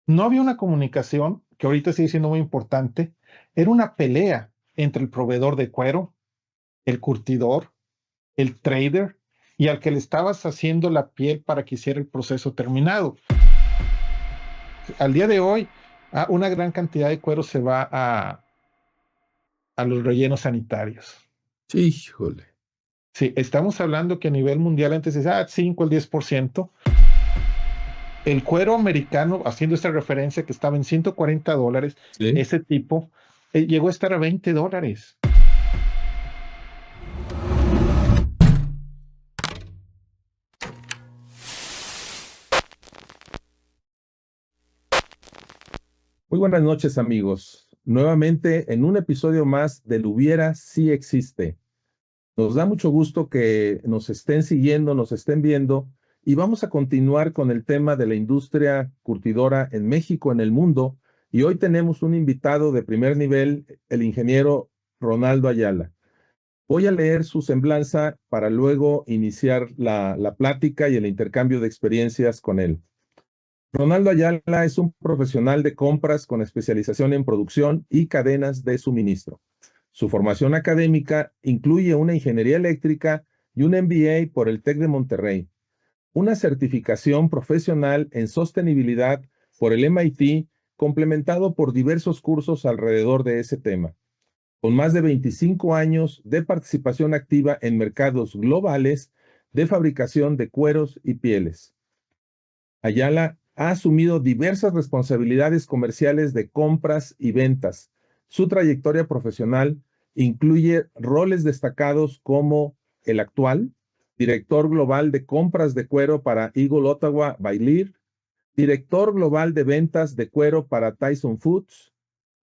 No había una comunicación, que ahorita sigue siendo muy importante, era una pelea entre el proveedor de cuero, el curtidor, el trader y al que le estabas haciendo la piel para que hiciera el proceso terminado. Al día de hoy, una gran cantidad de cuero se va a los rellenos sanitarios. Híjole. Sí, estamos hablando que a nivel mundial antes es 5 al 10%. El cuero americano, haciendo esta referencia que estaba en $140, Sí. ese tipo llegó a estar a $20. Muy buenas noches, amigos. Nuevamente en un episodio más del Hubiera sí existe. Nos da mucho gusto que nos estén siguiendo, nos estén viendo y vamos a continuar con el tema de la industria curtidora en México, en el mundo. Y hoy tenemos un invitado de primer nivel, el ingeniero Ronaldo Ayala. Voy a leer su semblanza para luego iniciar la plática y el intercambio de experiencias con él. Ronaldo Ayala es un profesional de compras con especialización en producción y cadenas de suministro. Su formación académica incluye una ingeniería eléctrica y un MBA por el TEC de Monterrey, una certificación profesional en sostenibilidad por el MIT, complementado por diversos cursos alrededor de ese tema. Con más de 25 años de participación activa en mercados globales de fabricación de cueros y pieles. Ayala ha asumido diversas responsabilidades comerciales de compras y ventas. Su trayectoria profesional incluye roles destacados como el actual, director global de compras de cuero para Eagle Ottawa by Lear, director global de ventas de cuero para Tyson Foods,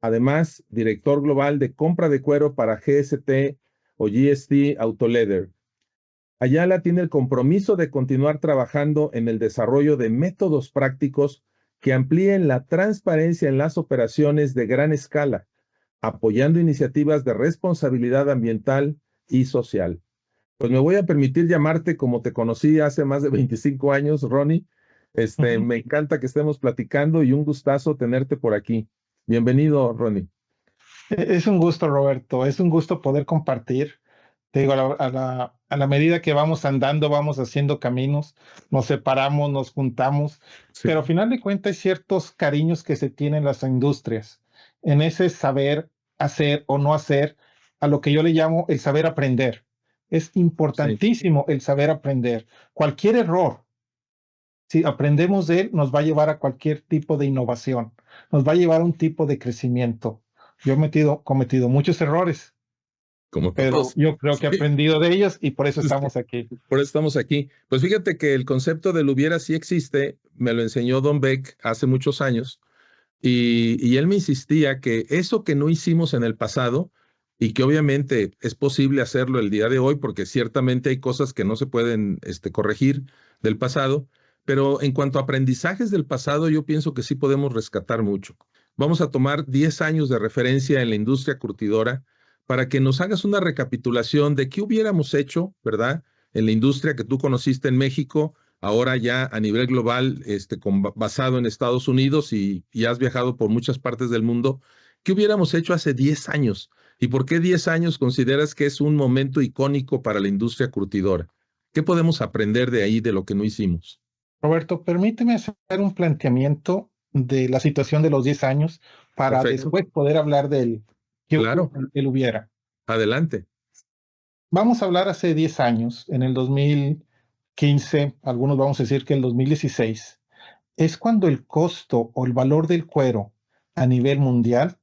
además, director global de compra de cuero para GST o GST Autoleather. Ayala tiene el compromiso de continuar trabajando en el desarrollo de métodos prácticos que amplíen la transparencia en las operaciones de gran escala, apoyando iniciativas de responsabilidad ambiental y social. Pues me voy a permitir llamarte como te conocí hace más de 25 años, Ronnie. Me encanta que estemos platicando y un gustazo tenerte por aquí. Bienvenido, Ronnie. Es un gusto, Roberto, es un gusto poder compartir. Te digo, a la medida que vamos andando, vamos haciendo caminos, nos separamos, nos juntamos, Sí. pero al final de cuentas hay ciertos cariños que se tienen en las industrias, en ese saber hacer o no hacer, a lo que yo le llamo el saber aprender. Es importantísimo el saber aprender. Cualquier error, si aprendemos de él, nos va a llevar a cualquier tipo de innovación, nos va a llevar a un tipo de crecimiento. Yo he cometido muchos errores, Como pero todos. yo creo que he Sí. aprendido de ellos y por eso Sí. estamos aquí. Por eso estamos aquí. Pues fíjate que el concepto del hubiera sí existe, me lo enseñó Don Beck hace muchos años, y él me insistía que eso que no hicimos en el pasado, y que obviamente es posible hacerlo el día de hoy, porque ciertamente hay cosas que no se pueden corregir del pasado, pero en cuanto a aprendizajes del pasado, yo pienso que sí podemos rescatar mucho. Vamos a tomar 10 años de referencia en la industria curtidora para que nos hagas una recapitulación de qué hubiéramos hecho, ¿verdad? En la industria que tú conociste en México, ahora ya a nivel global, basado en Estados Unidos y has viajado por muchas partes del mundo. ¿Qué hubiéramos hecho hace 10 años? ¿Y por qué 10 años consideras que es un momento icónico para la industria curtidora? ¿Qué podemos aprender de ahí, de lo que no hicimos? Roberto, permíteme hacer un planteamiento de la situación de los 10 años para Perfecto. después poder hablar del que Claro. él hubiera. Adelante. Vamos a hablar hace 10 años, en el 2015, algunos vamos a decir que el 2016, es cuando el costo o el valor del cuero a nivel mundial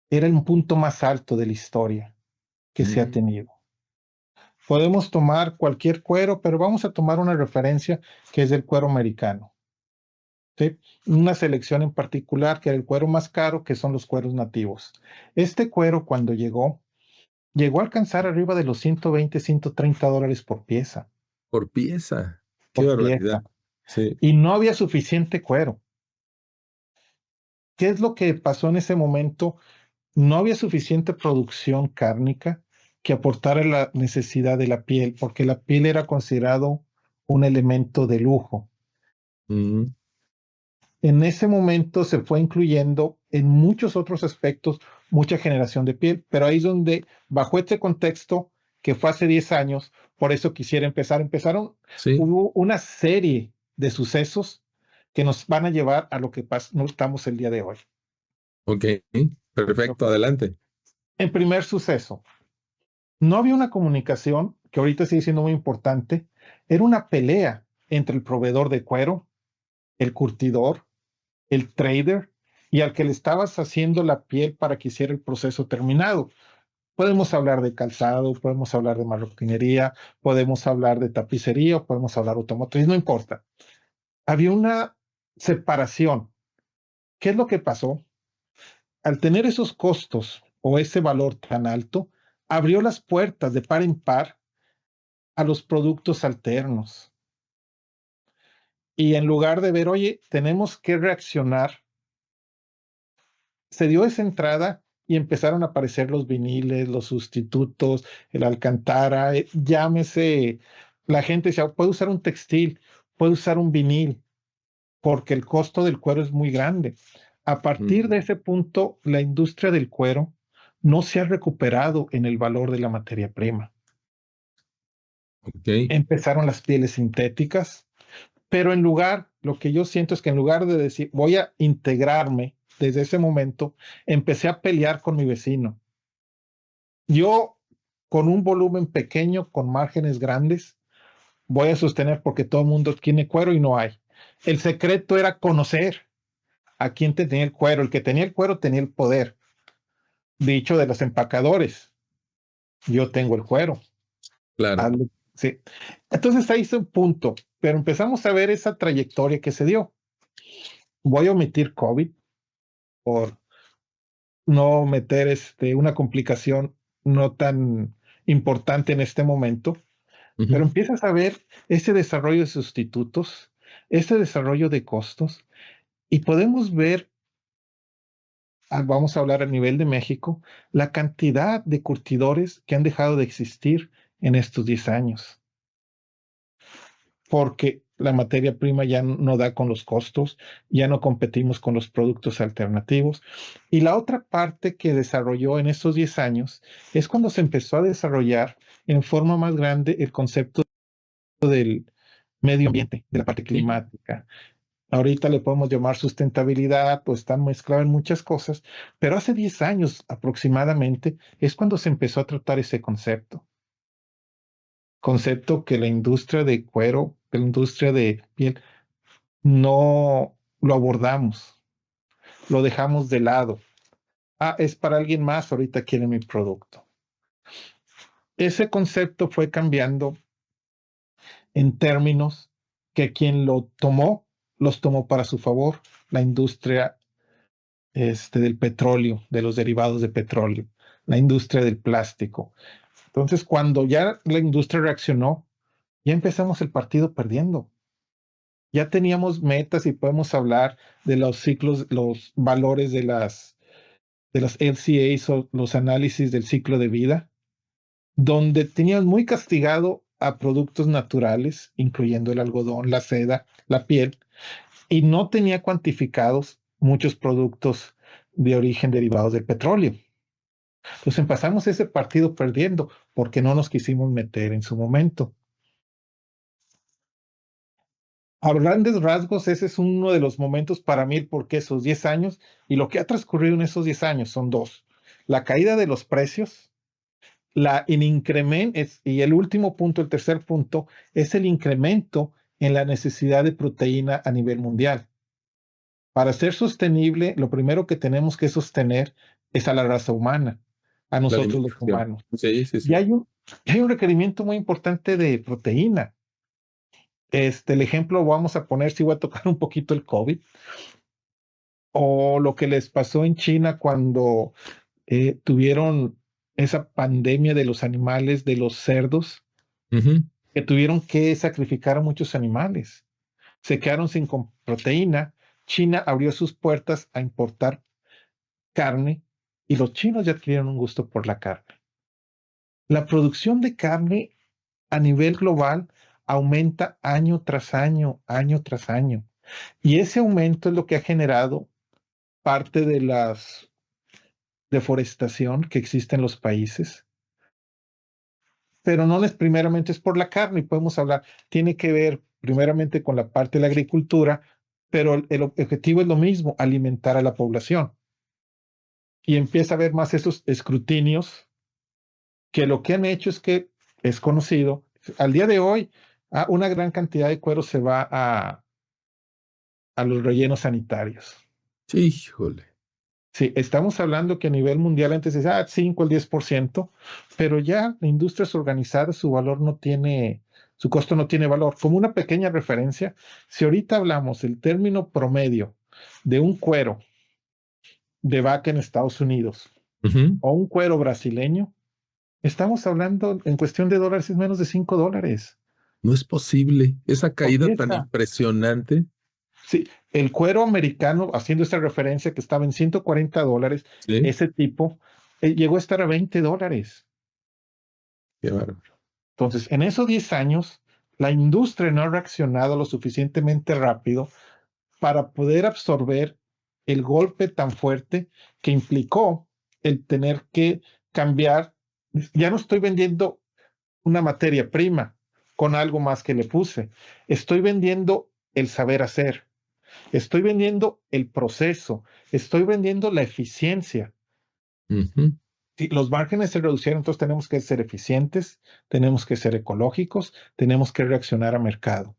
era el punto más alto de la historia que se ha tenido. Podemos tomar cualquier cuero, pero vamos a tomar una referencia que es del cuero americano. ¿Sí? Una selección en particular que era el cuero más caro, que son los cueros nativos. Este cuero cuando llegó a alcanzar arriba de los $120, $130 por pieza. Por pieza. Qué Por barbaridad. pieza. Sí. Y no había suficiente cuero. ¿Qué es lo que pasó en ese momento? No había suficiente producción cárnica que aportara la necesidad de la piel, porque la piel era considerado un elemento de lujo. Mm. En ese momento se fue incluyendo en muchos otros aspectos mucha generación de piel, pero ahí es donde, bajo este contexto, que fue hace 10 años, por eso quisiera Sí, hubo una serie de sucesos que nos van a llevar a lo que no estamos el día de hoy. ok, perfecto, adelante. En primer suceso, no había una comunicación, que ahorita sigue siendo muy importante, era una pelea entre el proveedor de cuero, el curtidor, el trader y al que le estabas haciendo la piel para que hiciera el proceso terminado. Podemos hablar de calzado, podemos hablar de marroquinería, podemos hablar de tapicería, o podemos hablar de automotriz, no importa. Había una separación. ¿Qué es lo que pasó? Al tener esos costos o ese valor tan alto, abrió las puertas de par en par a los productos alternos. Y en lugar de ver, oye, tenemos que reaccionar, se dio esa entrada y empezaron a aparecer los viniles, los sustitutos, el alcantara, llámese, la gente decía, puede usar un textil, puede usar un vinil, porque el costo del cuero es muy grande. A partir de ese punto, la industria del cuero no se ha recuperado en el valor de la materia prima. Ok, Empezaron las pieles sintéticas, pero lo que yo siento es que en lugar de decir, voy a integrarme desde ese momento, empecé a pelear con mi vecino. Yo, con un volumen pequeño, con márgenes grandes, voy a sostener porque todo el mundo tiene cuero y no hay. El secreto era conocer a quién tenía el cuero. El que tenía el cuero tenía el poder. Dicho de los empacadores, yo tengo el cuero. claro. Sí. Entonces ahí es un punto, pero empezamos a ver esa trayectoria que se dio. Voy a omitir COVID por no meter una complicación no tan importante en este momento, pero empiezas a ver ese desarrollo de sustitutos, ese desarrollo de costos, y podemos ver, vamos a hablar a nivel de México, la cantidad de curtidores que han dejado de existir en estos 10 años, porque la materia prima ya no da con los costos, ya no competimos con los productos alternativos. Y la otra parte que desarrolló en estos 10 años es cuando se empezó a desarrollar en forma más grande el concepto del medio ambiente, de la parte climática. Ahorita le podemos llamar sustentabilidad o está mezclado en muchas cosas, pero hace 10 años aproximadamente es cuando se empezó a tratar ese concepto. Concepto que la industria de cuero, que la industria de piel, no lo abordamos, lo dejamos de lado. Ah, es para alguien más, ahorita quiere mi producto. Ese concepto fue cambiando en términos que quien lo tomó, los tomó para su favor, la industria del petróleo, de los derivados de petróleo, la industria del plástico. Entonces, cuando ya la industria reaccionó, ya empezamos el partido perdiendo. Ya teníamos metas y podemos hablar de los ciclos, los valores de las LCAs o los análisis del ciclo de vida, donde teníamos muy castigado a productos naturales, incluyendo el algodón, la seda, la piel, y no tenía cuantificados muchos productos de origen derivados del petróleo. Entonces empezamos ese partido perdiendo porque no nos quisimos meter en su momento. A grandes rasgos, ese es uno de los momentos para mí, porque esos 10 años y lo que ha transcurrido en esos 10 años son dos. La caída de los precios, el incremento, y el último punto, el tercer punto, es el incremento en la necesidad de proteína a nivel mundial. Para ser sostenible, lo primero que tenemos que sostener es a la raza humana, a La nosotros los alimentación. humanos. Sí, sí, Y sí. hay un requerimiento muy importante de proteína. El ejemplo vamos a poner, si voy a tocar un poquito el COVID, o lo que les pasó en China cuando tuvieron esa pandemia de los animales, de los cerdos, que tuvieron que sacrificar a muchos animales. Se quedaron sin proteína. China abrió sus puertas a importar carne y los chinos ya adquirieron un gusto por la carne. La producción de carne a nivel global aumenta año tras año, año tras año. Y ese aumento es lo que ha generado parte de la deforestación que existe en los países, pero no es primeramente es por la carne, y podemos hablar, tiene que ver primeramente con la parte de la agricultura, pero el objetivo es lo mismo, alimentar a la población. Y empieza a haber más esos escrutinios que lo que han hecho es que es conocido, al día de hoy, una gran cantidad de cuero se va a los rellenos sanitarios. Híjole. Sí, estamos hablando que a nivel mundial antes decía 5 al 10%, pero ya la industria es organizada, su valor no tiene, su costo no tiene valor. Como una pequeña referencia, si ahorita hablamos el término promedio de un cuero de vaca en Estados Unidos Ujú. o un cuero brasileño, estamos hablando en cuestión de dólares, es menos de $5 No es posible. Esa por caída tan pieza. impresionante. Sí, el cuero americano, haciendo esta referencia que estaba en $140, Sí, ese tipo, llegó a estar a $20. qué bárbaro. Entonces, en esos 10 años, la industria no ha reaccionado lo suficientemente rápido para poder absorber el golpe tan fuerte que implicó el tener que cambiar. Ya no estoy vendiendo una materia prima con algo más que le puse. Estoy vendiendo el saber hacer. Estoy vendiendo el proceso. Estoy vendiendo la eficiencia. Ujú. Si los márgenes se reducieron, entonces tenemos que ser eficientes, tenemos que ser ecológicos, tenemos que reaccionar a mercado.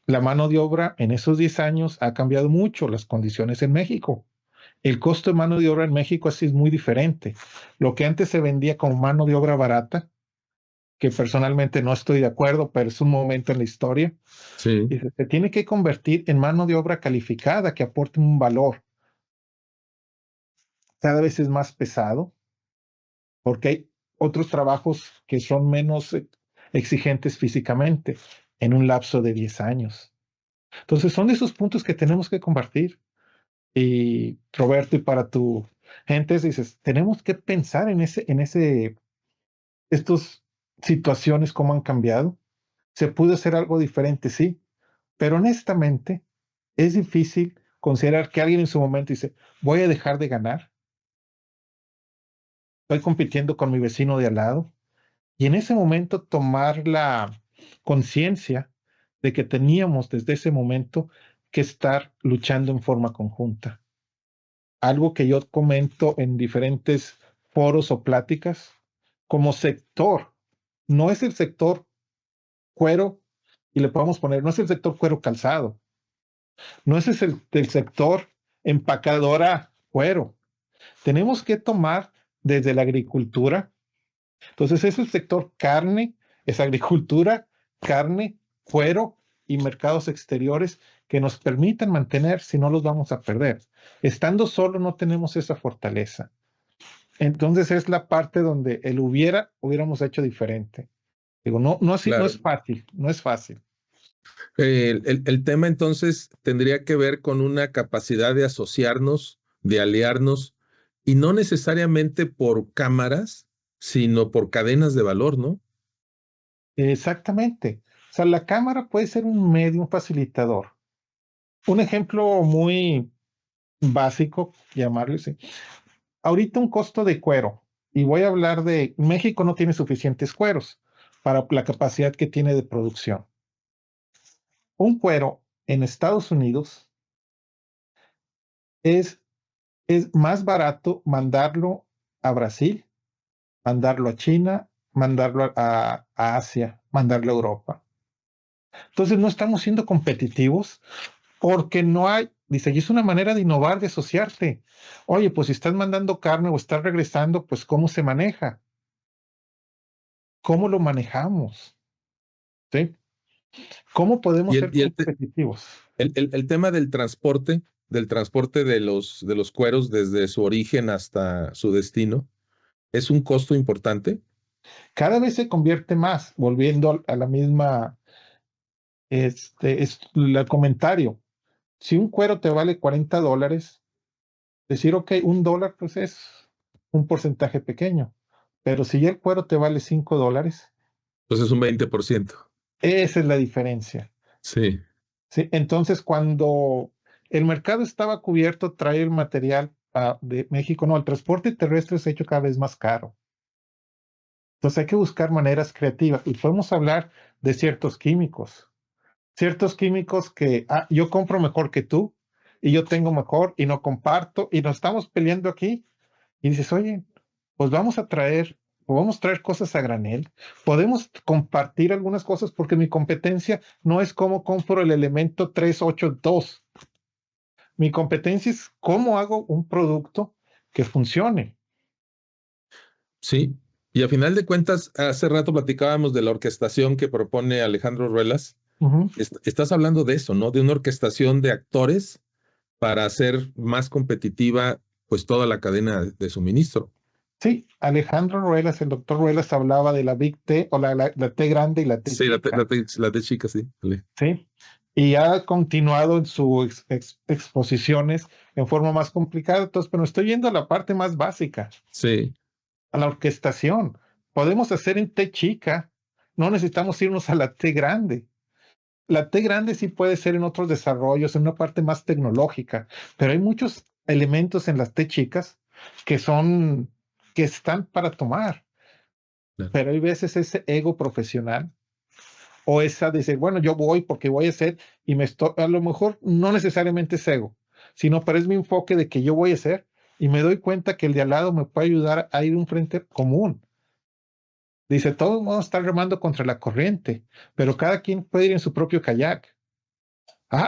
La mano de obra en esos 10 años ha cambiado mucho las condiciones en México. El costo de mano de obra en México así es muy diferente. Lo que antes se vendía como mano de obra barata, que personalmente no estoy de acuerdo, pero es un momento en la historia, Sí, y se tiene que convertir en mano de obra calificada que aporte un valor. Cada vez es más pesado porque hay otros trabajos que son menos exigentes físicamente en un lapso de 10 años. Entonces son de esos puntos que tenemos que compartir. Y Roberto, y para tu gente, dices, tenemos que pensar estas situaciones, cómo han cambiado. Se pudo hacer algo diferente, sí, pero honestamente es difícil considerar que alguien en su momento dice, voy a dejar de ganar, estoy compitiendo con mi vecino de al lado, y en ese momento tomar la conciencia de que teníamos desde ese momento que estar luchando en forma conjunta. Algo que yo comento en diferentes foros o pláticas, como sector, no es el sector cuero, y le podemos poner, no es el sector cuero calzado, no es el sector empacadora cuero. Tenemos que tomar desde la agricultura. Entonces es el sector carne, es agricultura, carne, cuero y mercados exteriores que nos permitan mantener, si no los vamos a perder. Estando solo no tenemos esa fortaleza. Entonces es la parte donde el hubiéramos hecho diferente. Digo, no, así, no es claro. fácil, no es fácil. El tema entonces tendría que ver con una capacidad de asociarnos, de aliarnos, y no necesariamente por cámaras, sino por cadenas de valor, ¿no? Exactamente. O sea, la cámara puede ser un medio, un facilitador. Un ejemplo muy básico, llamarlo así. Ahorita un costo de cuero, y voy a hablar de México no tiene suficientes cueros para la capacidad que tiene de producción. Un cuero en Estados Unidos es, es más barato mandarlo a Brasil, mandarlo a China, mandarlo a Asia, mandarlo a Europa. Entonces no estamos siendo competitivos porque no hay, dice, y es una manera de innovar, de asociarte. Oye, pues si estás mandando carne o estás regresando, pues ¿cómo se maneja? ¿Cómo lo manejamos? ¿Sí? ¿Cómo podemos Y ser competitivos? el tema del transporte de los cueros desde su origen hasta su destino, ¿es un costo importante? Cada vez se convierte más, volviendo a la misma, es el comentario. Si un cuero te vale $40, decir, ok, $1 pues es un porcentaje pequeño, pero si ya el cuero te vale $5, Pues es un 20%. esa es la diferencia. Sí. ¿sí? Entonces, cuando el mercado estaba cubierto, traer el material de México, no, el transporte terrestre se ha hecho cada vez más caro. Entonces hay que buscar maneras creativas y podemos hablar de ciertos químicos que yo compro mejor que tú y yo tengo mejor y no comparto y nos estamos peleando aquí y dices, oye, pues vamos a traer cosas a granel, podemos compartir algunas cosas porque mi competencia no es cómo compro el elemento 382. Mi competencia es cómo hago un producto que funcione. Sí, y a final de cuentas, hace rato platicábamos de la orquestación que propone Alejandro Ruelas. Ujú. Estás hablando de eso, ¿no? De una orquestación de actores para hacer más competitiva pues toda la cadena de suministro. Sí, Alejandro Ruelas, el doctor Ruelas hablaba de la Big T o la T grande y la T Sí, chica, la de chica, sí. Vale. ¿sí? Y ha continuado en sus exposiciones en forma más complicada, entonces, pero estoy yendo a la parte más básica, Sí, a la orquestación. Podemos hacer en T chica, no necesitamos irnos a la T grande. La T grande sí puede ser en otros desarrollos, en una parte más tecnológica, pero hay muchos elementos en las T chicas que que están para tomar. claro. Pero hay veces ese ego profesional o esa de decir, bueno, yo voy porque voy a hacer y a lo mejor no necesariamente es ego, sino pero es mi enfoque de que yo voy a hacer y me doy cuenta que el de al lado me puede ayudar a ir a un frente común. Dice, todos vamos a estar remando contra la corriente, pero cada quien puede ir en su propio kayak.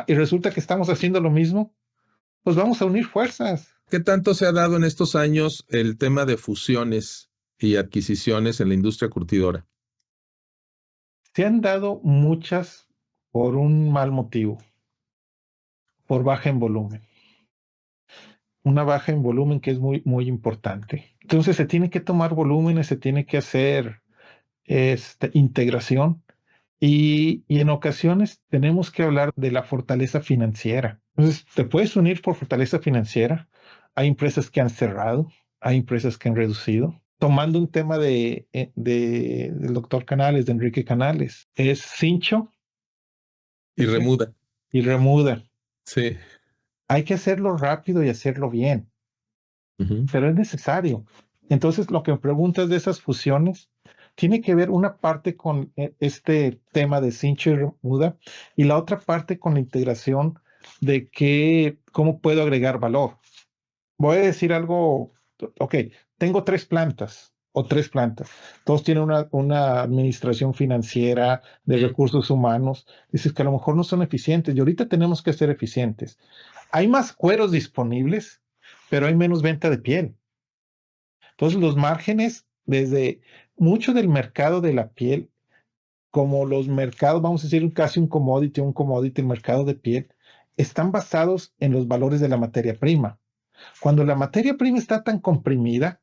Y resulta que estamos haciendo lo mismo, pues vamos a unir fuerzas. ¿Qué tanto se ha dado en estos años el tema de fusiones y adquisiciones en la industria curtidora? Se han dado muchas por un mal motivo, por baja en volumen. Una baja en volumen que es muy, muy importante. Entonces se tiene que tomar volúmenes, se tiene que hacer integración y en ocasiones tenemos que hablar de la fortaleza financiera. Entonces, te puedes unir por fortaleza financiera. Hay empresas que han cerrado, hay empresas que han reducido. Tomando un tema del doctor Canales, de Enrique Canales, es Cincho Y remuda. y Remuda. Sí. Hay que hacerlo rápido y hacerlo bien, Ujú. pero es necesario. Entonces, lo que me preguntas de esas fusiones tiene que ver una parte con este tema de Cincho y Remuda y la otra parte con la integración de cómo puedo agregar valor. Voy a decir algo, ok, tengo tres plantas, todos tienen una administración financiera de recursos humanos, dices que a lo mejor no son eficientes y ahorita tenemos que ser eficientes. Hay más cueros disponibles, pero hay menos venta de piel. Entonces los márgenes desde mucho del mercado de la piel, como los mercados, vamos a decir casi un commodity, el mercado de piel, están basados en los valores de la materia prima. Cuando la materia prima está tan comprimida,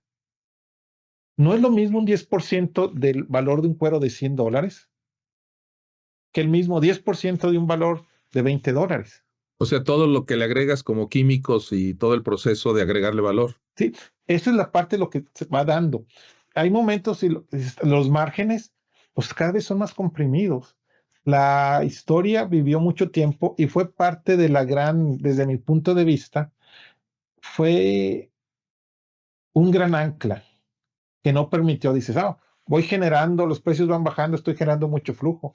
no es lo mismo un 10% del valor de un cuero de $100 que el mismo 10% de un valor de $20. O sea, todo lo que le agregas como químicos y todo el proceso de agregarle valor. Sí, esa es la parte de lo que se va dando. Hay momentos y los márgenes, pues cada vez son más comprimidos. La historia vivió mucho tiempo y fue parte de desde mi punto de vista, fue un gran ancla que no permitió, dices, voy generando, los precios van bajando, estoy generando mucho flujo.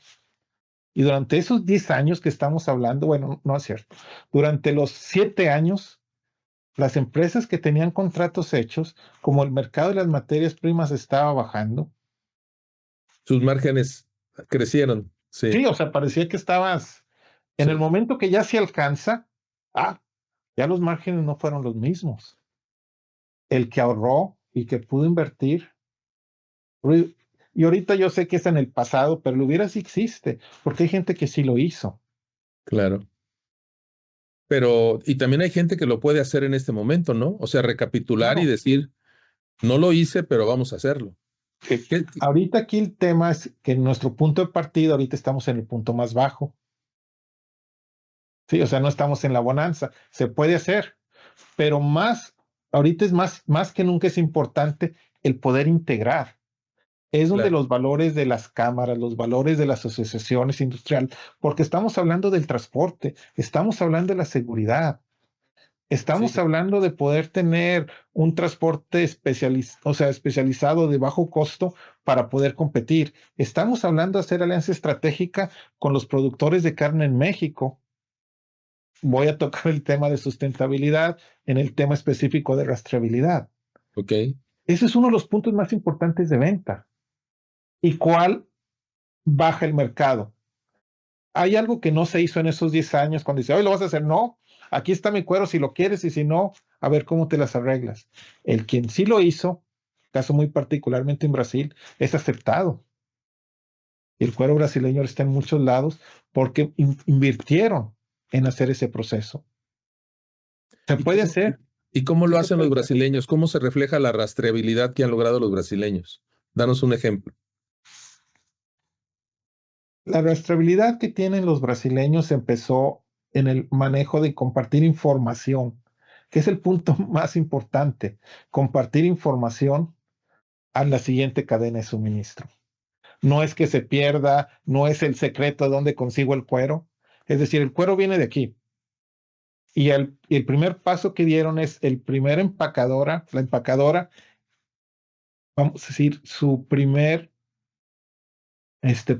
Y durante esos 10 años que estamos hablando, bueno, no es cierto, durante los 7 años, las empresas que tenían contratos hechos, como el mercado de las materias primas estaba bajando, Sus márgenes crecieron. Sí, sí, o sea, parecía que estabas, en el sí. momento que ya se alcanza, ya los márgenes no fueron los mismos. El que ahorró y que pudo invertir, y ahorita yo sé que es en el pasado, pero lo hubiera sí existe, porque hay gente que sí lo hizo. Claro. Pero, y también hay gente que lo puede hacer en este momento, ¿no? O sea, recapitular y Claro. decir, no lo hice, pero vamos a hacerlo. ¿Qué? Ahorita aquí el tema es que en nuestro punto de partida, ahorita estamos en el punto más bajo. Sí, o sea, no estamos en la bonanza. Se puede hacer, pero ahorita es más que nunca es importante el poder integrar. es donde claro. los valores de las cámaras, los valores de las asociaciones industriales, porque estamos hablando del transporte, estamos hablando de la seguridad, estamos Sí, hablando de poder tener un transporte especializado de bajo costo para poder competir. Estamos hablando de hacer alianza estratégica con los productores de carne en México. Voy a tocar el tema de sustentabilidad en el tema específico de rastreabilidad. ok. Ese es uno de los puntos más importantes de venta. ¿Y cuál baja el mercado? Hay algo que no se hizo en esos 10 años cuando dice, hoy lo vas a hacer. No, aquí está mi cuero si lo quieres y si no, a ver cómo te las arreglas. El quien sí lo hizo, caso muy particularmente en Brasil, es aceptado. El cuero brasileño está en muchos lados porque invirtieron en hacer ese proceso. ¿Se ¿Y puede cómo, hacer? y cómo Sí lo se hacen los puede hacer. brasileños? ¿Cómo se refleja la rastreabilidad que han logrado los brasileños? Danos un ejemplo. La rastreabilidad que tienen los brasileños empezó en el manejo de compartir información, que es el punto más importante, compartir información a la siguiente cadena de suministro. No es que se pierda, no es el secreto de dónde consigo el cuero. Es decir, el cuero viene de aquí. Y el primer paso que dieron es el primer empacadora, la empacadora, vamos a decir, su primer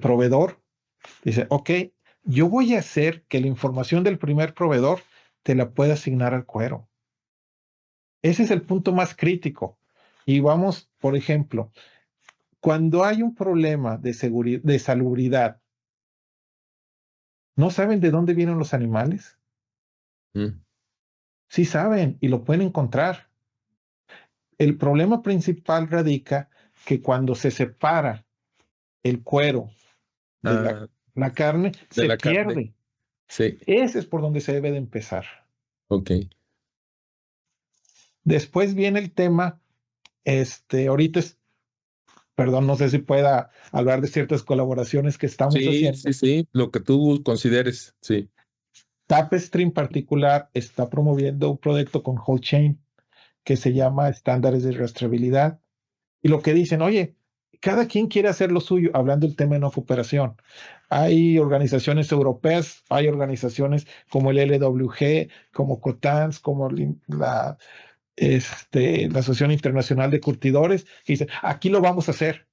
proveedor, dice, ok, yo voy a hacer que la información del primer proveedor te la pueda asignar al cuero. Ese es el punto más crítico. Y vamos, por ejemplo, cuando hay un problema de seguridad, de salubridad, ¿no saben de dónde vienen los animales? Mm. Sí saben y lo pueden encontrar. El problema principal radica que cuando se separa el cuero de Ah, la carne, de se la carne. pierde. Sí, Ese es por donde se debe de empezar. ok. Después viene el tema, ahorita perdón, no sé si pueda hablar de ciertas colaboraciones que estamos Sí, sí, haciendo. sí, lo que tú consideres, sí. Tapestry en particular está promoviendo un proyecto con Chain que se llama Estándares de Rastreabilidad. Y lo que dicen, oye, cada quien quiere hacer lo suyo, hablando del tema de no cooperación. Hay organizaciones europeas, hay organizaciones como el LWG, como COTANS, como la Asociación Internacional de Curtidores, que dicen, aquí lo vamos a hacer.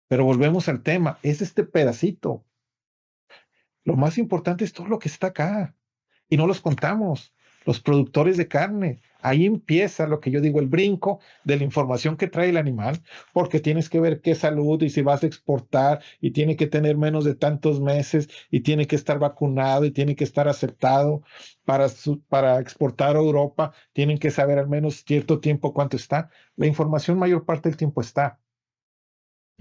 Pero volvemos al tema, es este pedacito. Lo más importante es todo lo que está acá y no los contamos. Los productores de carne. Ahí empieza lo que yo digo, el brinco de la información que trae el animal, porque tienes que ver qué salud y si vas a exportar y tiene que tener menos de tantos meses y tiene que estar vacunado y tiene que estar aceptado para exportar a Europa. Tienen que saber al menos cierto tiempo cuánto está. La información mayor parte del tiempo está.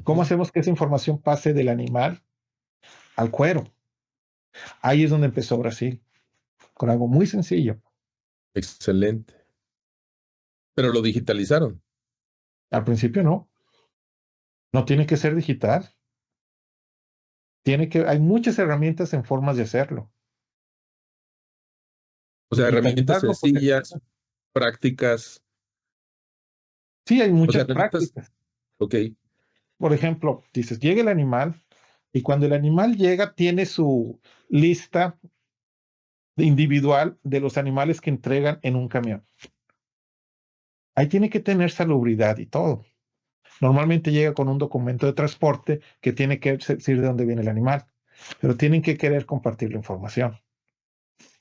¿Cómo Ujú. hacemos que esa información pase del animal al cuero? Ahí es donde empezó Brasil, con algo muy sencillo. Excelente. Pero lo digitalizaron. Al principio no tiene que ser digital. Hay muchas herramientas en formas de hacerlo. O sea, herramientas Digitalizarlo, porque sencillas, prácticas. sí hay O sea, muchas herramientas, prácticas. ok. Por ejemplo, dices, llega el animal y cuando el animal llega tiene su lista individual de los animales que entregan en un camión. Ahí tiene que tener salubridad y todo. Normalmente llega con un documento de transporte que tiene que decir de dónde viene el animal, pero tienen que querer compartir la información.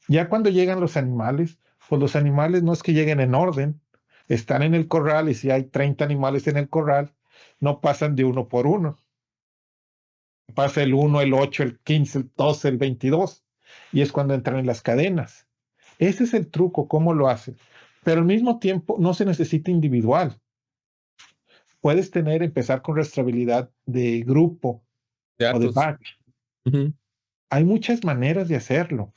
Ya cuando llegan los animales, pues los animales no es que lleguen en orden, están en el corral y si hay 30 animales en el corral, no pasan de uno por uno. Pasa el 1, el 8, el 15, el 12, el 22 y es cuando entran en las cadenas. Ese es el truco, cómo lo hacen. Pero al mismo tiempo no se necesita individual. Puedes empezar con rastreabilidad de grupo De o de datos. batch. Ujú. Hay muchas maneras de hacerlo,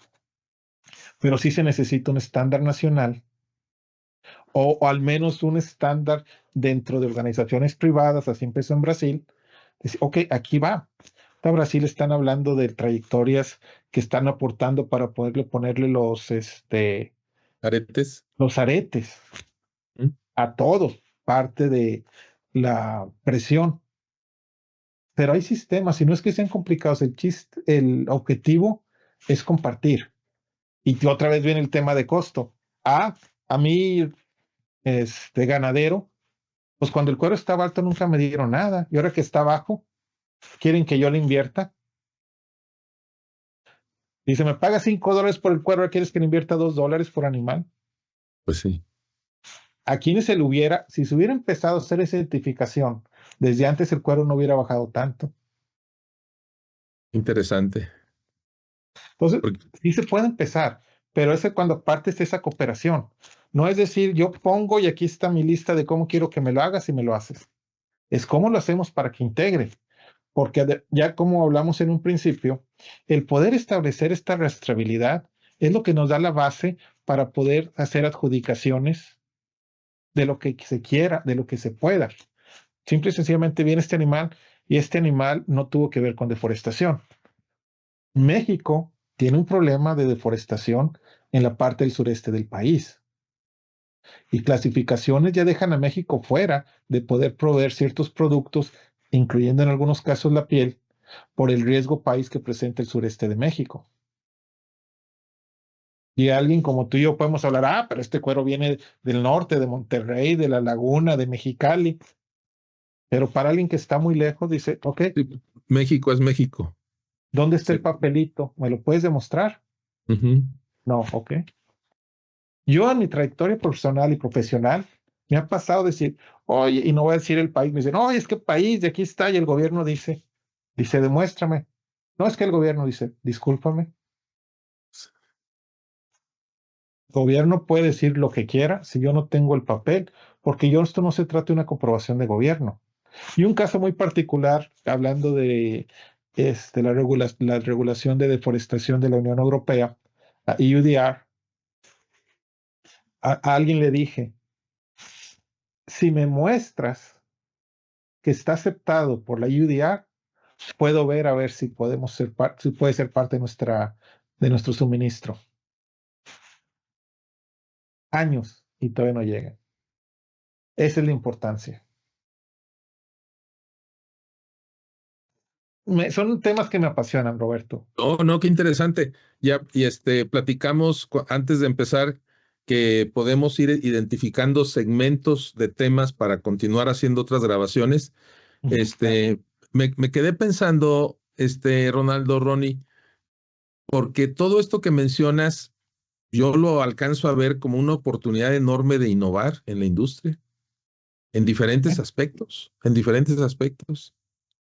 pero sí se necesita un estándar nacional o al menos un estándar dentro de organizaciones privadas, así empezó en Brasil. Dice, ok, aquí va. En Brasil están hablando de trayectorias que están aportando para ponerle Aretes. los aretes ¿Mm? a todos, parte de la presión. Pero hay sistemas, y no es que sean complicados, el objetivo es compartir. Y otra vez viene el tema de costo. A mí, ganadero, pues cuando el cuero estaba alto nunca me dieron nada. Y ahora que está bajo, quieren que yo le invierta. Dice, me paga $5 por el cuero, ahora quieres que le invierta $2 por animal. Pues sí, Aquí si se hubiera empezado a hacer esa identificación, desde antes el cuero no hubiera bajado tanto. interesante. Entonces, Porque, sí se puede empezar, pero es cuando partes de esa cooperación. No es decir, yo pongo y aquí está mi lista de cómo quiero que me lo hagas y me lo haces. Es cómo lo hacemos para que integre. Porque ya como hablamos en un principio, el poder establecer esta rastreabilidad es lo que nos da la base para poder hacer adjudicaciones de lo que se quiera, de lo que se pueda. Simple y sencillamente viene este animal y este animal no tuvo que ver con deforestación. México tiene un problema de deforestación en la parte del sureste del país. Y clasificaciones ya dejan a México fuera de poder proveer ciertos productos, incluyendo en algunos casos la piel, por el riesgo país que presenta el sureste de México. Y alguien como tú y yo podemos hablar, pero este cuero viene del norte, de Monterrey, de La Laguna, de Mexicali. Pero para alguien que está muy lejos, dice, ok, sí, México es México. ¿dónde está el Sí. papelito? ¿Me lo puedes demostrar? Ujú. No, ok. Yo en mi trayectoria personal y profesional me ha pasado decir, oye, y no voy a decir el país, me dicen, oye, es que país, de aquí está, y el gobierno dice, demuéstrame. No es que el gobierno dice, discúlpame. El gobierno puede decir lo que quiera si yo no tengo el papel, porque esto no se trata de una comprobación de gobierno. Y un caso muy particular, hablando de la regulación de deforestación de la Unión Europea, a EUDR, a alguien le dije, si me muestras que está aceptado por la UDR, puedo ver a ver si podemos si puede ser parte de nuestro suministro. Años y todavía no llega. Esa es la importancia. Son temas que me apasionan, Roberto. Oh, no, qué interesante. Ya, y platicamos antes de empezar que podemos ir identificando segmentos de temas para continuar haciendo otras grabaciones. Este, me quedé pensando, Ronaldo, Ronnie, porque todo esto que mencionas, yo lo alcanzo a ver como una oportunidad enorme de innovar en la industria, en diferentes aspectos.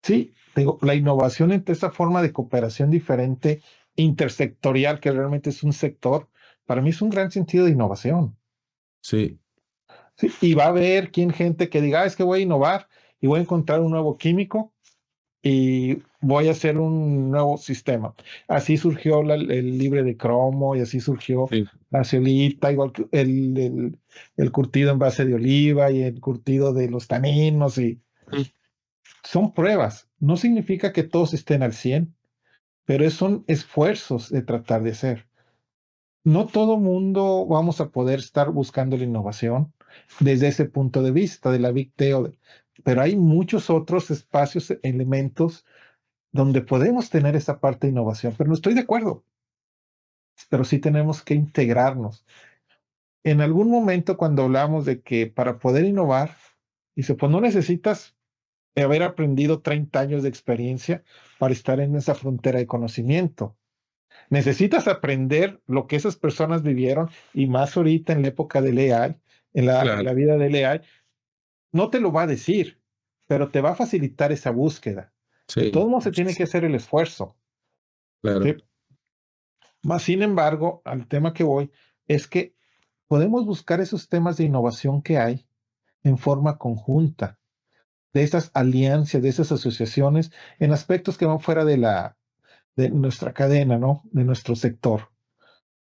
Sí, digo, la innovación entre esa forma de cooperación diferente, intersectorial, que realmente es un sector, para mí es un gran sentido de innovación. Sí, Sí, y va a haber gente que diga, es que voy a innovar y voy a encontrar un nuevo químico y voy a hacer un nuevo sistema. Así surgió el libre de cromo y así surgió sí. la ceolita, igual que el curtido en base de oliva y el curtido de los taninos. Y son pruebas. No significa que todos estén al 100, pero son esfuerzos de tratar de hacer. No todo mundo vamos a poder estar buscando la innovación desde ese punto de vista de la Big Tech, pero hay muchos otros espacios, elementos donde podemos tener esa parte de innovación, pero no estoy de acuerdo, pero sí tenemos que integrarnos. En algún momento cuando hablamos de que para poder innovar, dice, pues no necesitas haber aprendido 30 años de experiencia para estar en esa frontera de conocimiento. Necesitas aprender lo que esas personas vivieron y más ahorita en la época del AI, en Claro, la vida del AI, no te lo va a decir, pero te va a facilitar esa búsqueda. De sí, todos modos se tiene que hacer el esfuerzo. claro. ¿Sí? Más sin embargo, al tema que voy, es que podemos buscar esos temas de innovación que hay en forma conjunta, de esas alianzas, de esas asociaciones, en aspectos que van fuera de nuestra cadena, ¿no? De nuestro sector.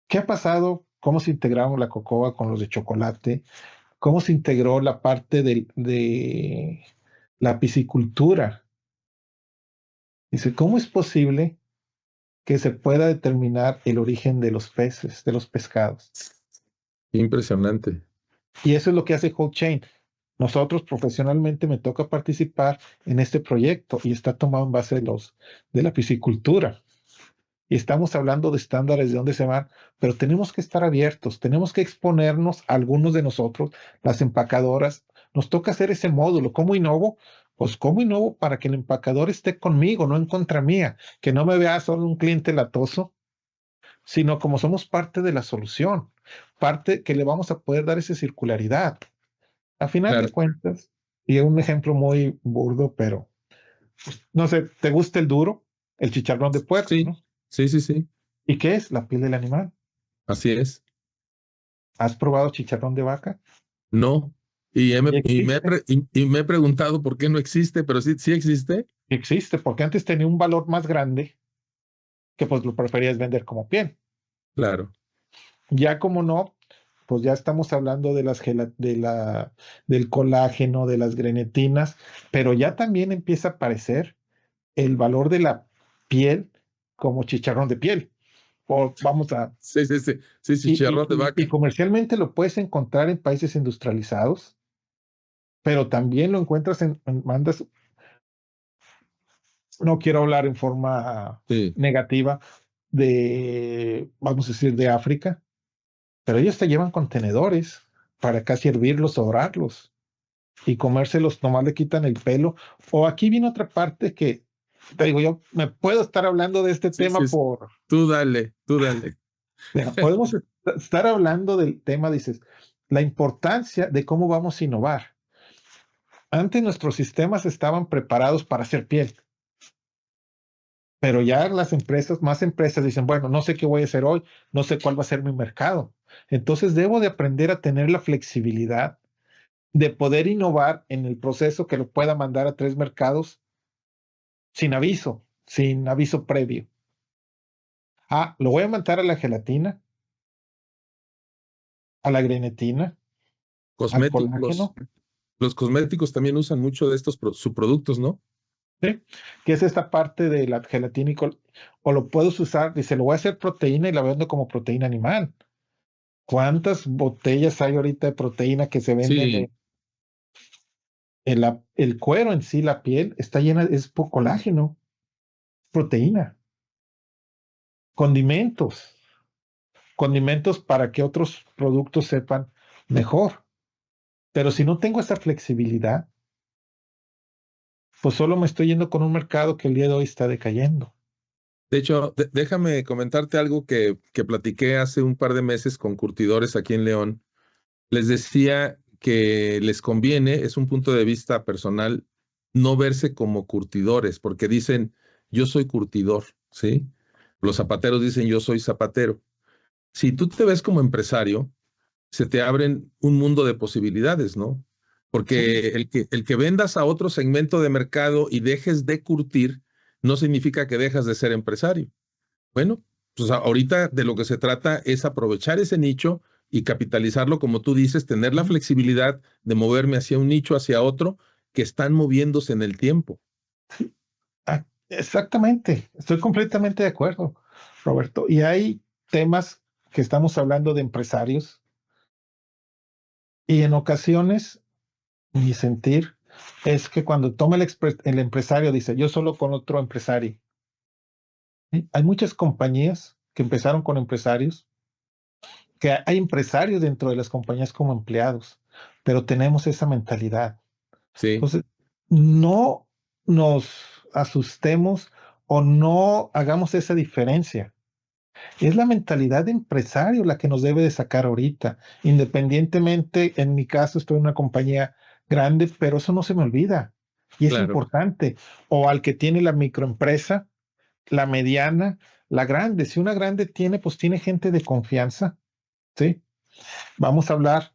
¿Qué ha pasado? ¿Cómo se integraron la cocoa con los de chocolate? ¿Cómo se integró la parte de la piscicultura? Dice, ¿cómo es posible que se pueda determinar el origen de los peces, de los pescados? Impresionante. Y eso es lo que hace Whole Chain. Nosotros profesionalmente me toca participar en este proyecto y está tomado en base de la piscicultura. Y estamos hablando de estándares de dónde se van, pero tenemos que estar abiertos, tenemos que exponernos, algunos de nosotros, las empacadoras, nos toca hacer ese módulo. ¿Cómo innovo? Pues cómo innovo para que el empacador esté conmigo, no en contra mía, que no me vea solo un cliente latoso, sino como somos parte de la solución, parte que le vamos a poder dar esa circularidad. A final de Claro. cuentas, y un ejemplo muy burdo, pero no sé, ¿te gusta el duro? El chicharrón de puerco, Sí, ¿no? sí, sí, sí. ¿Y qué es? La piel del animal. Así es. ¿Has probado chicharrón de vaca? No. Y existe, Y me he preguntado por qué no existe, pero sí, sí existe. existe, porque antes tenía un valor más grande que pues lo preferías vender como piel. Claro. Ya como no, pues ya estamos hablando de del colágeno, de las grenetinas, pero ya también empieza a aparecer el valor de la piel como chicharrón de piel. O vamos a, Sí, sí, sí. Sí, chicharrón de y vaca. comercialmente lo puedes encontrar en países industrializados, pero también lo encuentras en bandas. No quiero hablar en forma Sí. negativa vamos a decir, de África, pero ellos te llevan contenedores para acá servirlos, orarlos y comérselos, nomás le quitan el pelo. O aquí viene otra parte que, te digo, yo me puedo estar hablando de este Sí, tema sí. Tú dale, tú dale. podemos estar hablando del tema, dices, la importancia de cómo vamos a innovar. Antes nuestros sistemas estaban preparados para hacer piel. Pero ya las empresas, más empresas dicen, bueno, no sé qué voy a hacer hoy, no sé cuál va a ser mi mercado. Entonces debo de aprender a tener la flexibilidad de poder innovar en el proceso que lo pueda mandar a 3 mercados sin aviso previo. Ah, lo voy a mandar a la gelatina, a la grenetina, al Cosméticos. colágeno, Los cosméticos también usan mucho de estos subproductos, ¿no? ¿sí? Que es esta parte de la gelatina o lo puedes usar, dice, lo voy a hacer proteína y la vendo como proteína animal. ¿Cuántas botellas hay ahorita de proteína que se venden Sí, el cuero en sí, la piel, está llena, es por colágeno, proteína, condimentos, condimentos para que otros productos sepan mejor. Pero si no tengo esa flexibilidad, pues solo me estoy yendo con un mercado que el día de hoy está decayendo. de hecho, déjame comentarte algo que platiqué hace un par de meses con curtidores aquí en León. Les decía que les conviene, es un punto de vista personal, no verse como curtidores, porque dicen, yo soy curtidor, ¿sí? Los zapateros dicen, yo soy zapatero. Si tú te ves como empresario, se te abren un mundo de posibilidades, ¿no? Sí, Porque el que vendas a otro segmento de mercado y dejes de curtir, no significa que dejas de ser empresario. Bueno, pues ahorita de lo que se trata es aprovechar ese nicho y capitalizarlo, como tú dices, tener la flexibilidad de moverme hacia un nicho, hacia otro, que están moviéndose en el tiempo. exactamente, estoy completamente de acuerdo, Roberto. Y hay temas que estamos hablando de empresarios y en ocasiones mi sentir es que cuando toma el empresario dice, yo solo con otro empresario. ¿Sí? Hay muchas compañías que empezaron con empresarios, que hay empresarios dentro de las compañías como empleados, pero tenemos esa mentalidad. Sí, Entonces, no nos asustemos o no hagamos esa diferencia. Es la mentalidad de empresario la que nos debe de sacar ahorita, independientemente, en mi caso estoy en una compañía grande, pero eso no se me olvida y es claro. importante. O al que tiene la microempresa, la mediana, la grande. Si una grande tiene, pues tiene gente de confianza, ¿sí? Vamos a hablar,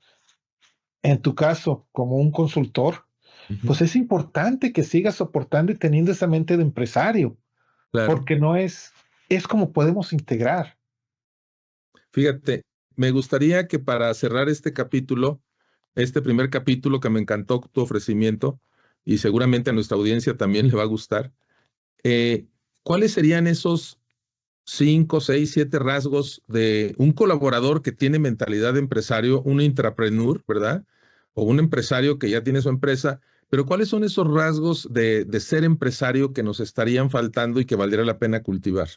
en tu caso, como un consultor, Ujú, pues es importante que sigas soportando y teniendo esa mente de empresario, claro. porque no es como podemos integrar. Fíjate, me gustaría que para cerrar este capítulo, este primer capítulo que me encantó tu ofrecimiento y seguramente a nuestra audiencia también le va a gustar, eh, ¿cuáles serían esos 5, 6, 7 rasgos de un colaborador que tiene mentalidad de empresario, un intrapreneur, ¿verdad? o un empresario que ya tiene su empresa, pero ¿cuáles son esos rasgos de ser empresario que nos estarían faltando y que valdría la pena cultivar?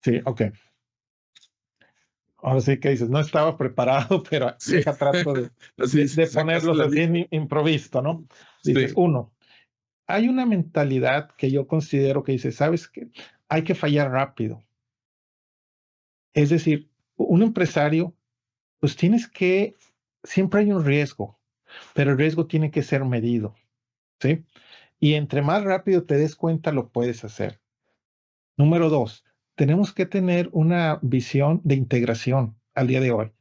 Sí, ok. Ahora sí que dices, no estaba preparado, pero Sí, deja trato así de sacas ponerlos la así lista. en improviso, ¿no? Dices, Sí, uno, hay una mentalidad que yo considero que dice, ¿sabes qué? Hay que fallar rápido. Es decir, un empresario, pues siempre hay un riesgo, pero el riesgo tiene que ser medido, ¿sí? Y entre más rápido te des cuenta, lo puedes hacer. Número dos, tenemos que tener una visión de integración al día de hoy.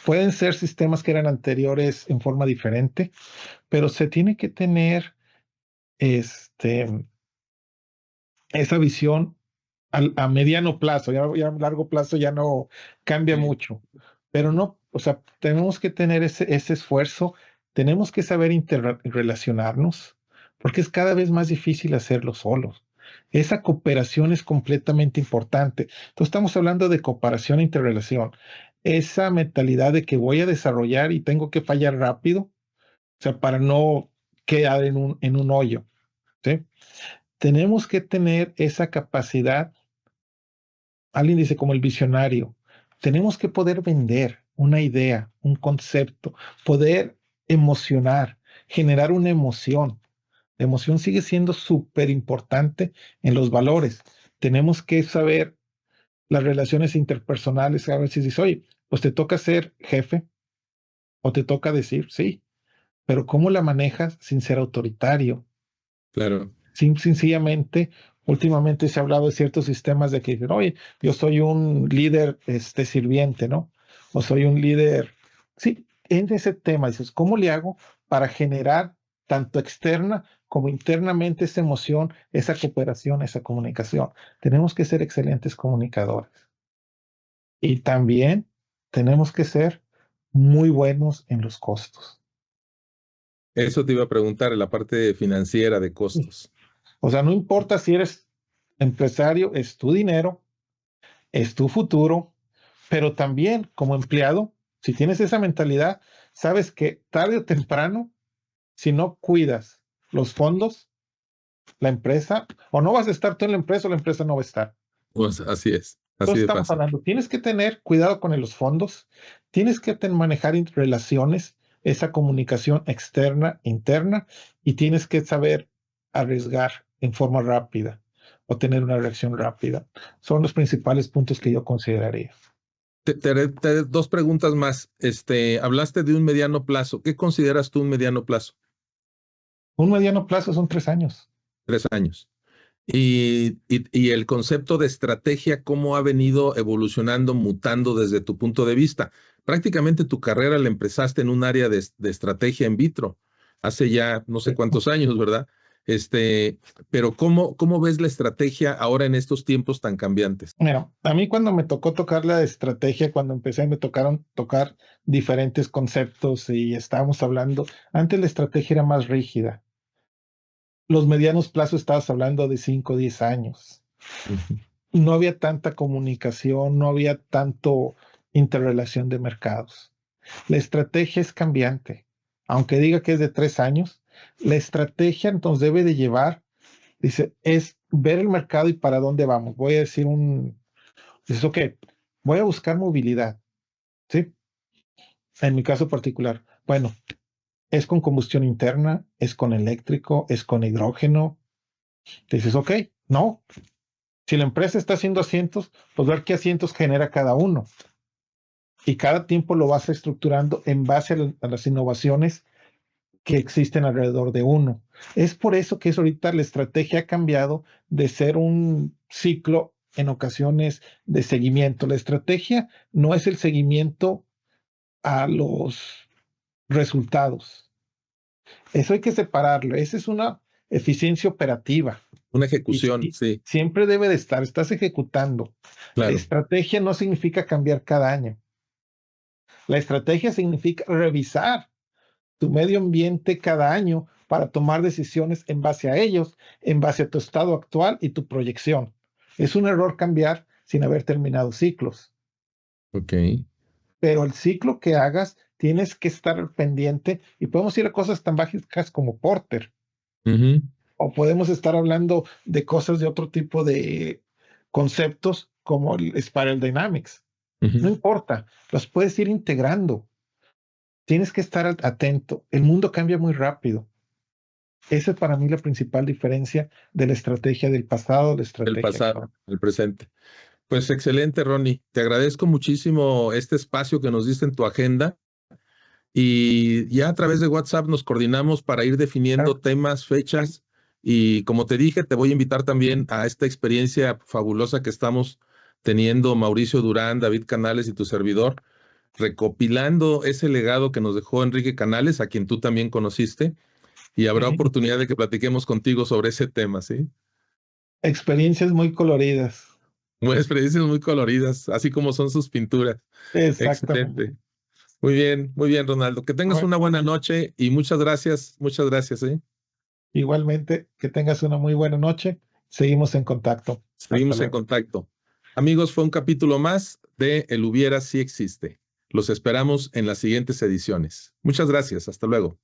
Pueden ser sistemas que eran anteriores en forma diferente, pero se tiene que tener este, esa visión a mediano plazo. Ya a largo plazo ya no cambia sí, mucho, pero no, o sea, tenemos que tener ese esfuerzo, tenemos que saber interrelacionarnos, porque es cada vez más difícil hacerlo solos. Esa cooperación es completamente importante. Entonces estamos hablando de cooperación e interrelación. Esa mentalidad de que voy a desarrollar y tengo que fallar rápido, o sea, para no quedar en un hoyo, ¿sí? Tenemos que tener esa capacidad, alguien dice como el visionario, tenemos que poder vender una idea, un concepto, poder emocionar, generar una emoción. La emoción sigue siendo súper importante en los valores. Tenemos que saber las relaciones interpersonales. A veces dices, oye, pues te toca ser jefe o te toca decir, sí, pero ¿cómo la manejas sin ser autoritario? claro. Sencillamente, últimamente se ha hablado de ciertos sistemas de que dicen, oye, yo soy un líder sirviente, ¿no? O soy un líder. Sí, en ese tema dices, ¿cómo le hago para generar tanto externa como internamente esa emoción, esa cooperación, esa comunicación? Tenemos que ser excelentes comunicadores. Y también tenemos que ser muy buenos en los costos. Eso te iba a preguntar en la parte financiera de costos. O sea, no importa si eres empresario, es tu dinero, es tu futuro, pero también como empleado, si tienes esa mentalidad, sabes que tarde o temprano, si no cuidas los fondos, la empresa, o no vas a estar tú en la empresa o la empresa no va a estar. Pues así es, así Entonces de estamos fácil. hablando, tienes que tener cuidado con los fondos, tienes que manejar relaciones, esa comunicación externa, interna, y tienes que saber arriesgar en forma rápida o tener una reacción rápida. Son los principales puntos que yo consideraría. Dos preguntas más. Hablaste de un mediano plazo. ¿Qué consideras tú un mediano plazo? Un mediano plazo son 3 años. 3 años. Y el concepto de estrategia, ¿cómo ha venido evolucionando, mutando desde tu punto de vista? Prácticamente tu carrera la empezaste en un área de estrategia in vitro, hace ya no sé Sí. cuántos años, ¿verdad? Pero ¿cómo ves la estrategia ahora en estos tiempos tan cambiantes? Mira, a mí cuando me tocó tocar la estrategia, cuando empecé me tocaron tocar diferentes conceptos y estábamos hablando, antes la estrategia era más rígida. Los medianos plazos estabas hablando de 5 o 10 años. Ujú. No había tanta comunicación, no había tanto interrelación de mercados. La estrategia es cambiante. Aunque diga que es de 3 años, la estrategia nos debe de llevar, dice, es ver el mercado y para dónde vamos. Voy a decir dices, ok, voy a buscar movilidad, ¿sí? En mi caso particular, bueno, es con combustión interna, es con eléctrico, es con hidrógeno. Dices, ok, no, si la empresa está haciendo asientos, pues ver qué asientos genera cada uno. Y cada tiempo lo vas estructurando en base a las innovaciones que existen alrededor de uno. Es por eso que ahorita la estrategia ha cambiado de ser un ciclo en ocasiones de seguimiento. La estrategia no es el seguimiento a los resultados. Eso hay que separarlo. Esa es una eficiencia operativa. Una Y ejecución, sí, siempre debe de estar, estás ejecutando. claro. Estrategia no significa cambiar cada año. La estrategia significa revisar tu medio ambiente cada año para tomar decisiones en base a ellos, en base a tu estado actual y tu proyección. Es un error cambiar sin haber terminado ciclos, Ok. pero el ciclo que hagas tienes que estar al pendiente y podemos ir a cosas tan básicas como Porter. O podemos estar hablando de cosas de otro tipo de conceptos como el Spiral Dynamics. No importa, los puedes ir integrando. Tienes que estar atento. El mundo cambia muy rápido. Esa es para mí la principal diferencia de la estrategia del pasado, la estrategia El pasado, actual. el presente. Pues excelente, Ronnie. Te agradezco muchísimo este espacio que nos diste en tu agenda. Y ya a través de WhatsApp nos coordinamos para ir definiendo temas, fechas. Y como te dije, te voy a invitar también a esta experiencia fabulosa que estamos teniendo Mauricio Durán, David Canales y tu servidor, recopilando ese legado que nos dejó Enrique Canales, a quien tú también conociste. Y habrá oportunidad de que platiquemos contigo sobre ese tema, ¿sí? Experiencias muy coloridas. Muy experiencias muy coloridas, así como son sus pinturas. Exactamente. Excelente. Muy bien, Ronaldo. Que tengas Bueno, una buena noche y muchas gracias, ¿eh? igualmente, que tengas una muy buena noche. Seguimos en contacto. Hasta Seguimos en luego. contacto. Amigos, fue un capítulo más de El Hubiera Sí Existe. Los esperamos en las siguientes ediciones. Muchas gracias. Hasta luego.